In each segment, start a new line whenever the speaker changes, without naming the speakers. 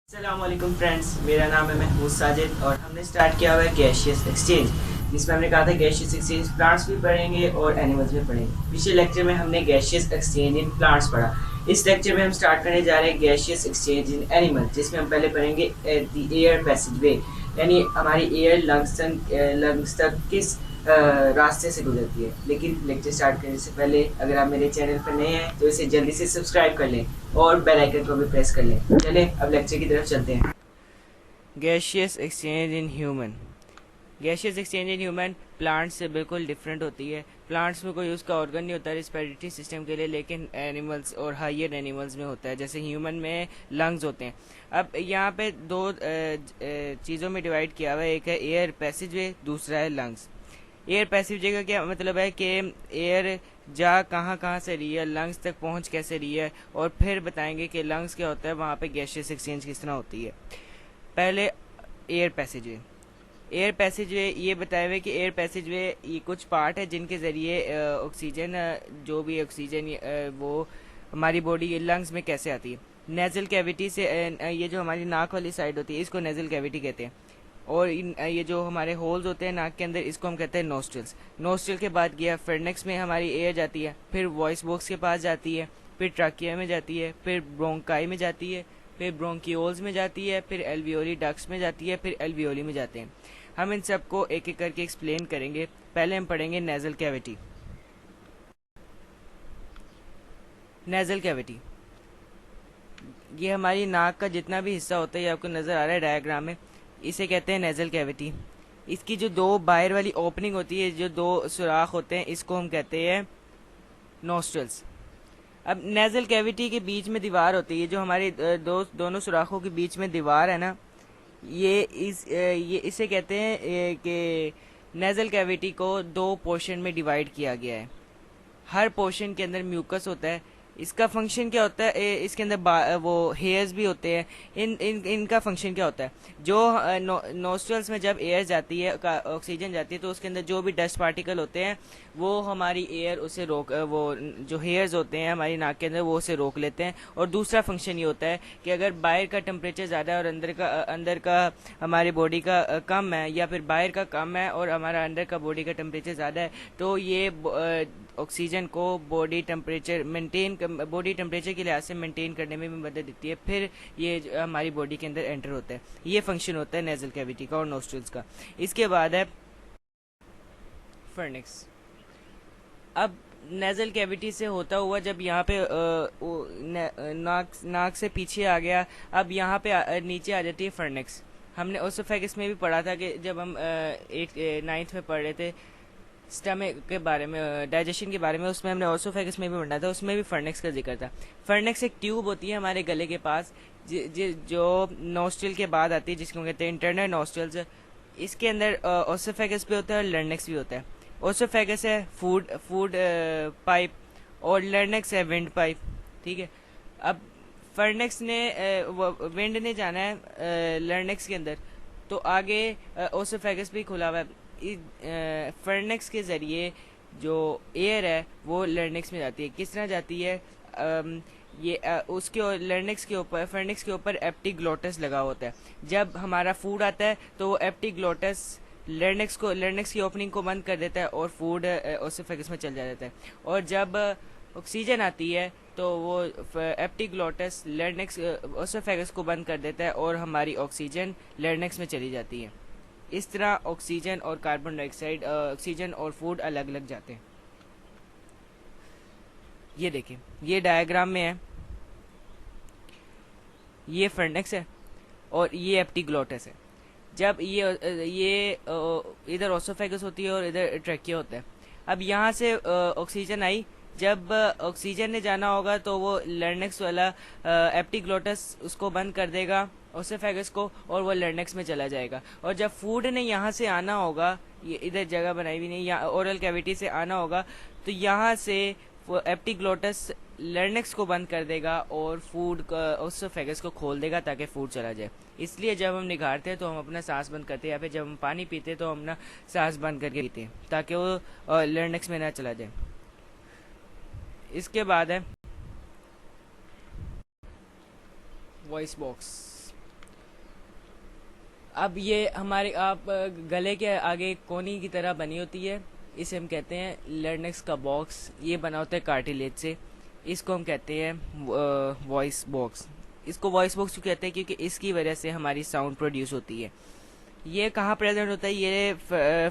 अस्सलामुअलैकुम फ्रेंड्स, मेरा नाम है महमूद साजिद और हमने स्टार्ट किया हुआ है गैशियस एक्सचेंज, जिसमें हमने कहा था गैशियस एक्सचेंज प्लांट्स भी पढ़ेंगे और एनिमल्स भी पढ़ेंगे। पिछले लेक्चर में हमने गैशियस एक्सचेंज इन प्लांट्स पढ़ा। इस लेक्चर में हम स्टार्ट करने जा रहे हैं गैशियस एक्सचेंज इन एनिमल, जिसमें हम पहले पढ़ेंगे द एयर पैसेज वे, यानी हमारी एयर लंग्स तक किस रास्ते से गुजरती है। लेकिन लेक्चर स्टार्ट करने से पहले अगर आप मेरे चैनल पर नए हैं तो इसे जल्दी से सब्सक्राइब कर लें और बेल आइकन को भी प्रेस कर लें। चलें अब लेक्चर की तरफ चलते हैं। Gaseous exchange in human. Gaseous exchange in human plants से बिल्कुल डिफरेंट होती है। प्लांट्स में कोई उसका ऑर्गन नहीं होता रिस्पिरेटरी सिस्टम के लिए, लेकिन एनिमल्स और हायर एनिमल्स में होता है। जैसे ह्यूमन में लंग्स होते हैं। अब यहाँ पे दो चीज़ों में डिवाइड किया हुआ है, एक है एयर पैसेज वे, दूसरा है लंग्स। एयर पैसिव का क्या मतलब है कि एयर जा कहाँ कहाँ से रही है, लंग्स तक पहुँच कैसे रही है, और फिर बताएंगे कि लंग्स क्या होता है, वहाँ पे गैशियस एक्सचेंज किस तरह होती है। पहले एयर पैसेजवे। एयर पैसेजवे ये बताए हुए कि एयर पैसेजवे ये कुछ पार्ट है जिनके ज़रिए ऑक्सीजन, जो भी ऑक्सीजन वो हमारी बॉडी के लंग्स में कैसे आती है। नेज़ल कैविटी से, ये जो हमारी नाक वाली साइड होती है इसको नेज़ल कैविटी कहते हैं, और ये जो हमारे होल्स होते हैं नाक के अंदर इसको हम कहते हैं नोस्ट्रल्स। नोस्ट्रल के बाद गया फेरनेक्स में हमारी एयर जाती है, फिर वॉइस बॉक्स के पास जाती है, फिर ट्राकिया में जाती है, फिर ब्रोंकाई में जाती है, फिर ब्रोंकियोल्स में जाती है, फिर एल्वियोली डक्ट्स में जाती है, फिर एल्वियोली में जाते हैं। हम इन सबको एक एक करके एक्सप्लेन करेंगे। पहले हम पढ़ेंगे नेज़ल कैविटी। नेज़ल कैविटी ये हमारी नाक का जितना भी हिस्सा होता है, ये आपको नज़र आ रहा है डायग्राम में, इसे कहते हैं नेज़ल कैविटी। इसकी जो दो बाहर वाली ओपनिंग होती है, जो दो सुराख होते हैं, इसको हम कहते हैं नोस्ट्रल्स। अब नेज़ल कैविटी के बीच में दीवार होती है, जो हमारे दोनों सुराखों के बीच में दीवार है ना, ये इसे कहते हैं कि नेज़ल कैविटी को दो पोर्शन में डिवाइड किया गया है। हर पोर्शन के अंदर म्यूकस होता है। इसका फंक्शन क्या होता है, इसके अंदर वो हेयर्स भी होते हैं। इनका फंक्शन क्या होता है, जो नोस्ट्रल्स में जब एयर जाती है, ऑक्सीजन जाती है, तो उसके अंदर जो भी डस्ट पार्टिकल होते हैं वो हमारी एयर उसे रोक, वो जो हेयर्स होते हैं हमारी नाक के अंदर वो उसे रोक लेते हैं। और दूसरा फंक्शन ये होता है कि अगर बाहर का टेम्परेचर ज़्यादा है और अंदर का हमारी बॉडी का कम है, या फिर बाहर का कम है और हमारा अंदर का बॉडी का टेम्परेचर ज़्यादा है, तो ये ऑक्सीजन को बॉडी टेम्परेचर के लिहाज से मेंटेन करने में भी मदद देती है। फिर ये हमारी बॉडी के अंदर एंटर होता है। ये फंक्शन होता है नेज़ल कैविटी का और नोस्ट्रल्स का। इसके बाद है फर्निक्स। अब नेज़ल कैविटी से होता हुआ जब यहाँ पे नाक से पीछे आ गया, अब यहाँ पे नीचे आ जाती है फर्निक्स। हमने ओसोफेगस में भी पढ़ा था कि जब हम 9th में पढ़ रहे थे स्टमक के बारे में, डाइजेशन के बारे में, उसमें हमने ओसोफेगस में भी पढ़ा था, उसमें भी फर्नेक्स का जिक्र था। फर्नेक्स एक ट्यूब होती है हमारे गले के पास, जो नोस्ट्रल के बाद आती है, जिसको कहते हैं इंटरनल नोस्ट्रल्स। इसके अंदर ओसोफेगस भी होता है और लर्नेक्स भी होता है। ओसोफेगस है फूड फूड पाइप, और लर्नेक्स है विंड पाइप। ठीक है। अब फर्नेक्स ने विंड ने जाना है लर्नेक्स के अंदर, तो आगे ओसोफेगस भी खुला हुआ है। फर्नेक्स के ज़रिए जो एयर है वो लर्नेक्स में जाती है। किस तरह जाती है, उसके लर्नेक्स के ऊपर, फर्नेक्स के ऊपर एप्टिग्लोटस लगा होता है। जब हमारा फूड आता है तो वो एप्टिग्लोटस लर्नेक्स की ओपनिंग को बंद कर देता है और फूड ओसोफेगस में चल जाता है। और जब ऑक्सीजन आती है तो वो एप्टिग्लोटस लर्नेक्स ओसोफेगस को बंद कर देता है और हमारी ऑक्सीजन लर्नेक्स में चली जाती है। इस तरह ऑक्सीजन और कार्बन डाइऑक्साइड, ऑक्सीजन और फूड अलग अलग जाते हैं। ये देखिए, ये डायग्राम में है, ये फर्नेक्स है और ये एप्टिग्लोटस है। जब ये इधर ओसोफेगस होती है और इधर ट्रैकिया होता है। अब यहाँ से ऑक्सीजन आई, जब ऑक्सीजन ने जाना होगा तो वो लर्नेक्स वाला एप्टिग्लोटस उसको बंद कर देगा ओसोफेगस को, और वो लर्नेक्स में चला जाएगा। और जब फूड ने यहाँ से आना होगा, ये इधर जगह बनाई भी नहीं, यहाँ ओरल कैविटी से आना होगा, तो यहाँ से वो एप्टिग्लोटस लर्नेक्स को बंद कर देगा और फूड ओसोफेगस को खोल देगा ताकि फूड चला जाए। इसलिए जब हम निगारते हैं तो हम अपना सांस बंद करते हैं, या फिर जब हम पानी पीते हैं तो हम अपना सांस बंद करके पीते हैं ताकि वो लर्नेक्स में ना चला जाए। इसके बाद है वॉइस बॉक्स।
अब ये हमारे आप गले के आगे कोनी की तरह बनी होती है, इसे हम कहते हैं लर्नेक्स का बॉक्स। ये बना होता है कार्टिलेज से, इसको हम कहते हैं वॉइस बॉक्स। इसको वॉइस बॉक्स क्यों कहते हैं? क्योंकि इसकी वजह से हमारी साउंड प्रोड्यूस होती है। ये कहाँ प्रेजेंट होता है? ये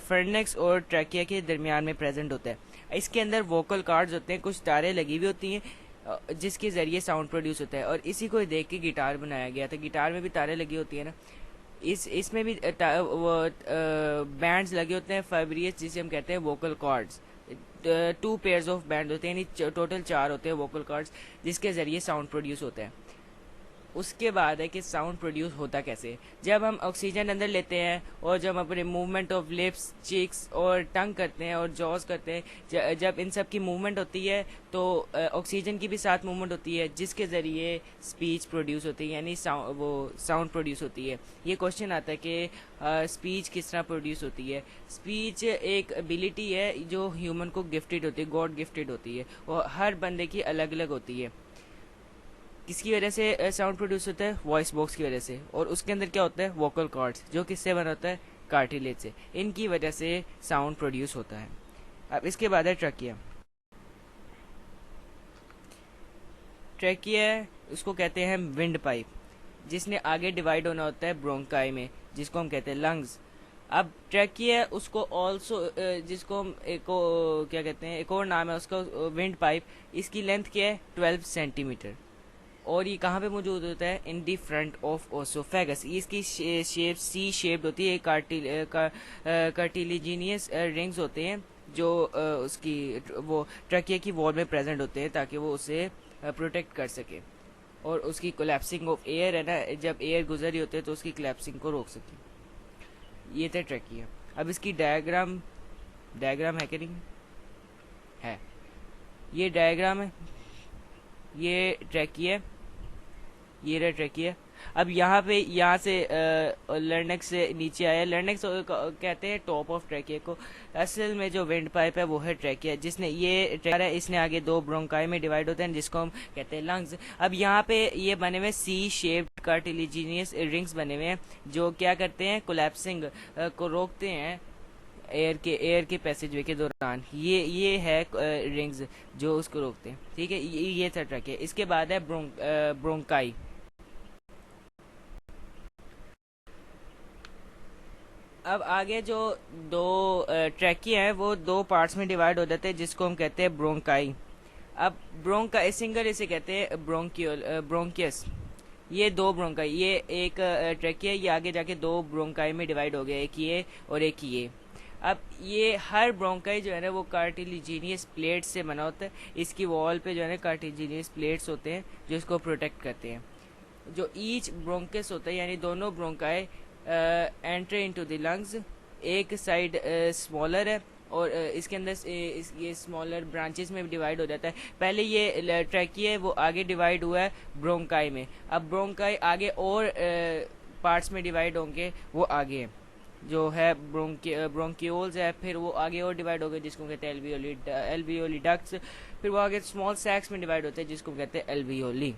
फर्नेक्स और ट्रैकिया के दरमियान में प्रेजेंट होता है। इसके अंदर वोकल कार्ड्स होते हैं, कुछ तारें लगी हुई होती हैं जिसके ज़रिए साउंड प्रोड्यूस होता है। और इसी को देख के गिटार बनाया गया था। गिटार में भी तारें लगी होती है ना, इसमें भी बैंड्स लगे होते हैं फाइब्रियस, जिसे हम कहते हैं vocal cords. 2 pairs of band होते हैं, यानी टोटल 4 होते हैं वोकल कॉर्ड्स जिसके ज़रिए साउंड प्रोड्यूस होता है। उसके बाद है कि साउंड प्रोड्यूस होता कैसे। जब हम ऑक्सीजन अंदर लेते हैं और जब हम अपने मूवमेंट ऑफ लिप्स, चीक्स और टंग करते हैं और जॉज करते हैं, जब इन सब की मूवमेंट होती है तो ऑक्सीजन की भी साथ मूवमेंट होती है जिसके ज़रिए स्पीच प्रोड्यूस होती है, यानी वो साउंड प्रोड्यूस होती है। ये क्वेश्चन आता है कि स्पीच किस तरह प्रोड्यूस होती है। स्पीच एक एबिलिटी है जो ह्यूमन को गिफ्टेड होती है, गॉड गिफ्टेड होती है, और हर बंदे की अलग अलग होती है। किसकी वजह से साउंड प्रोड्यूस होता है? वॉइस बॉक्स की वजह से। और उसके अंदर क्या होता है? वोकल कॉर्ड्स, जो किससे बना होता है? कार्टिलेज से। इनकी वजह से साउंड प्रोड्यूस होता है। अब इसके बाद है ट्रकिया। ट्रकिया उसको कहते हैं विंड पाइप, जिसने आगे डिवाइड होना होता है ब्रोंकाई में, जिसको हम कहते हैं लंग्स। अब ट्रकिया उसको ऑल्सो, जिसको हम क्या कहते हैं, एक और नाम है उसका विंड पाइप। इसकी लेंथ क्या है? 12 सेंटीमीटर। और ये कहाँ पे मौजूद होता है? इन दी फ्रंट ऑफ ओसोफेगस। इसकी शेप सी शेप्ड होती है। कार्टिलिजीनियस रिंग्स होते हैं जो उसकी वो ट्रकिया की वॉल में प्रेजेंट होते हैं ताकि वो उसे प्रोटेक्ट कर सके और उसकी कोलैप्सिंग ऑफ एयर है ना, जब एयर गुजर रही होती है तो उसकी कोलैप्सिंग को रोक सके। ये था ट्रकिया। अब इसकी डायग्राम है कि नहीं है? ये डायग्राम है, ये ट्रकिया, ये रहा ट्रकिया। अब यहाँ पे यहाँ से लर्नेक्स से नीचे आया। लर्नेक्स कहते हैं टॉप ऑफ ट्रकिया को। असल में जो विंड पाइप है वो है ट्रकिया, जिसने ये ट्रैक है, इसने आगे 2 ब्रोंकाई में डिवाइड होते हैं जिसको हम कहते हैं लंग्स। अब यहाँ पे ये बने हुए सी शेप्ड कार्टिलिजीनियस रिंग्स बने हुए हैं जो क्या करते हैं? कोलैप्सिंग को रोकते हैं एयर के पैसेज वे के दौरान। ये है रिंग्स जो उसको रोकते हैं। ठीक है, ये था ट्रकिया। इसके बाद है ब्रोंकाई। अब आगे जो 2 ट्रैकिया हैं वो 2 पार्ट्स में डिवाइड हो जाते हैं जिसको हम कहते हैं ब्रोंकाई। अब ब्रोंकाई सिंगल इसे कहते हैं ब्रोंकियस। ये 2 ब्रोंकाई, ये एक ट्रैकिया, ये आगे जाके 2 ब्रोंकाई में डिवाइड हो गया, एक ये और एक ये। अब ये हर ब्रोंकाई जो है ना वो कार्टिलिजीनियस प्लेट्स से बना होता है। इसकी वॉल पे जो है ना कार्टिलिजीनियस प्लेट्स होते हैं जो इसको प्रोटेक्ट करते हैं। जो ईच ब्रोंकस होता है, यानी दोनों bronchi enter into the lungs. एक साइड स्मॉलर है और इसके अंदर ये स्मॉलर ब्रांचेस में डिवाइड हो जाता है। पहले ये ट्रैकिया है वो आगे डिवाइड हुआ है ब्रोंकाई में। अब ब्रोंकाई आगे और पार्ट्स में डिवाइड होंगे, वो आगे जो है ब्रोंकियोल्स है, फिर वो आगे और डिवाइड हो गए जिसको कहते हैं एल्वियोली डक्ट्स। फिर वो आगे स्मॉल सैक्स में डिवाइड होते हैं जिसको कहते हैं alveoli.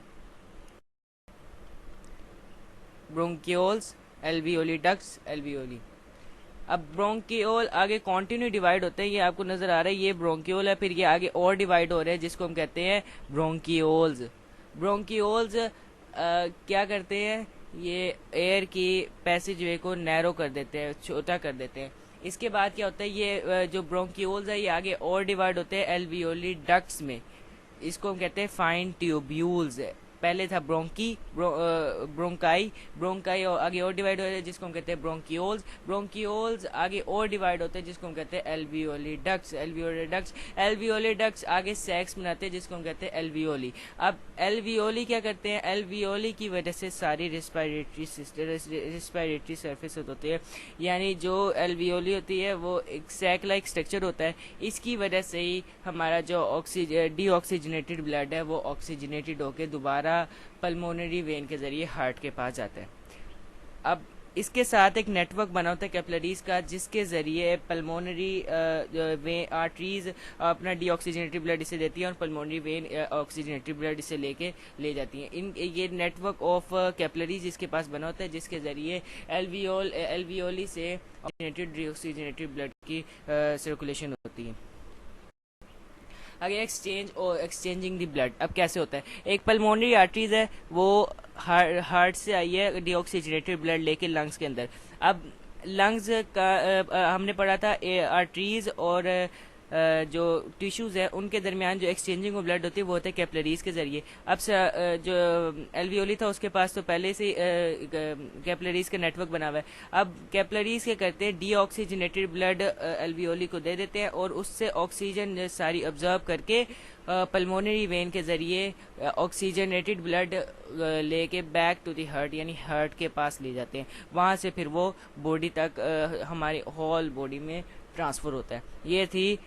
Bronchioles, alveoli ducts, alveoli. अब ब्रोंकियोल आगे कॉन्टिन्यू डिवाइड होते हैं, ये आपको नजर आ रहा है, ये ब्रोंकियोल है, फिर ये आगे और डिवाइड हो रहे हैं जिसको हम कहते हैं ब्रोंकियोल्स। ब्रोंकियोल्स क्या करते हैं? ये एयर की पैसेज वे को नैरो कर देते हैं, छोटा कर देते हैं। इसके बाद क्या होता है? ये जो ब्रोंकियोल्स है ये आगे और डिवाइड होते हैं एल्वियोली डक्ट्स में। इसको हम कहते हैं फाइन ट्यूब्यूल्स। पहले था ब्रोंकाई और आगे और डिवाइड हो जाए जिसको हम कहते हैं ब्रोंकियोल्स आगे और डिवाइड होते हैं जिसको हम कहते हैं एल्वियोली डक्ट्स आगे सैक्स बनाते हैं जिसको हम कहते हैं एल्वियोली। अब एल्वियोली क्या करते हैं? एल्वियोली की वजह से सारी रिस्पायरेटरी सर्फेस होती है, यानी जो एल्वियोली होती है वो एक सैक लाइक स्ट्रक्चर होता है। इसकी वजह से ही हमारा जो डीऑक्सीजनेटेड ब्लड है वो ऑक्सीजनेटेड होकर दोबारा पल्मोनरी वेन के जरिए हार्ट के पास जाता है। अब इसके साथ एक नेटवर्क बना होता है कैपिलरीज का, जिसके ज़रिए पल्मोनरी वे आर्टरीज अपना डीऑक्सीजनेटेड ब्लड इसे देती हैं और पल्मोनरी वेन ऑक्सीजनेटेड ब्लड इसे लेके ले जाती हैं। इन ये नेटवर्क ऑफ कैपिलरीज इसके पास बना होता है, जिसके ज़रिए एल्वियोली से ऑक्सीजनेटेड डीऑक्सीजनेटेड ब्लड की सर्कुलेशन होती है। आगे एक्सचेंज और एक्सचेंजिंग द ब्लड अब कैसे होता है। एक पल्मोनरी आर्टरीज है, वो हार्ट से आई है डीऑक्सीजनेटेड ब्लड लेके लंग्स के अंदर। अब लंग्स का हमने पढ़ा था आर्टरीज और जो टिश्यूज़ है उनके दरमियान जो एक्सचेंजिंग ऑफ ब्लड होती है वो होता है कैपिलरीज के ज़रिए। अब जो एल्वियोली था उसके पास तो पहले से कैपिलरीज का नेटवर्क बना हुआ है। अब कैपिलरीज क्या करते हैं, डीऑक्सीजनेटेड ब्लड एल्वियोली को दे देते हैं और उससे ऑक्सीजन सारी ऑब्जर्व करके पल्मोनरी वेन के ज़रिए ऑक्सीजनेटेड ब्लड लेके बैक टू द हार्ट यानी हार्ट के पास ले जाते हैं। वहाँ से फिर वो बॉडी तक हमारी होल बॉडी में ट्रांसफ़र होता है। ये थी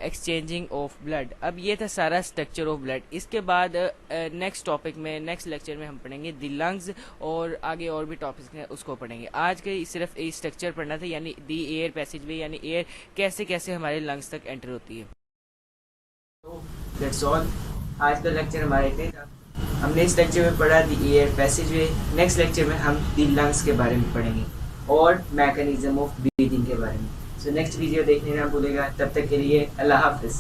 एक्सचेंजिंग ऑफ ब्लड। अब ये था सारा स्ट्रक्चर ऑफ ब्लड। इसके बाद नेक्स्ट टॉपिक में नेक्स्ट लेक्चर में हम पढ़ेंगे द लंग्स और आगे और भी टॉपिक्स हैं उसको पढ़ेंगे। आज के सिर्फ एक स्ट्रक्चर पढ़ना था, यानी द एयर पैसेज वे, यानी एयर कैसे कैसे हमारे लंग्स तक एंटर होती है।
तो दैट्स ऑल, आज का लेक्चर हमारा इतना था। हमने इस लेक्चर में पढ़ा the air passage way. Next lecture में हम द लंग्स के बारे में पढ़ेंगे और मैकेनिज्म ऑफ ब्रीदिंग के बारे में। सो नेक्स्ट वीडियो देखने ना भूलेगा। तब तक के लिए अल्लाह हाफिज़।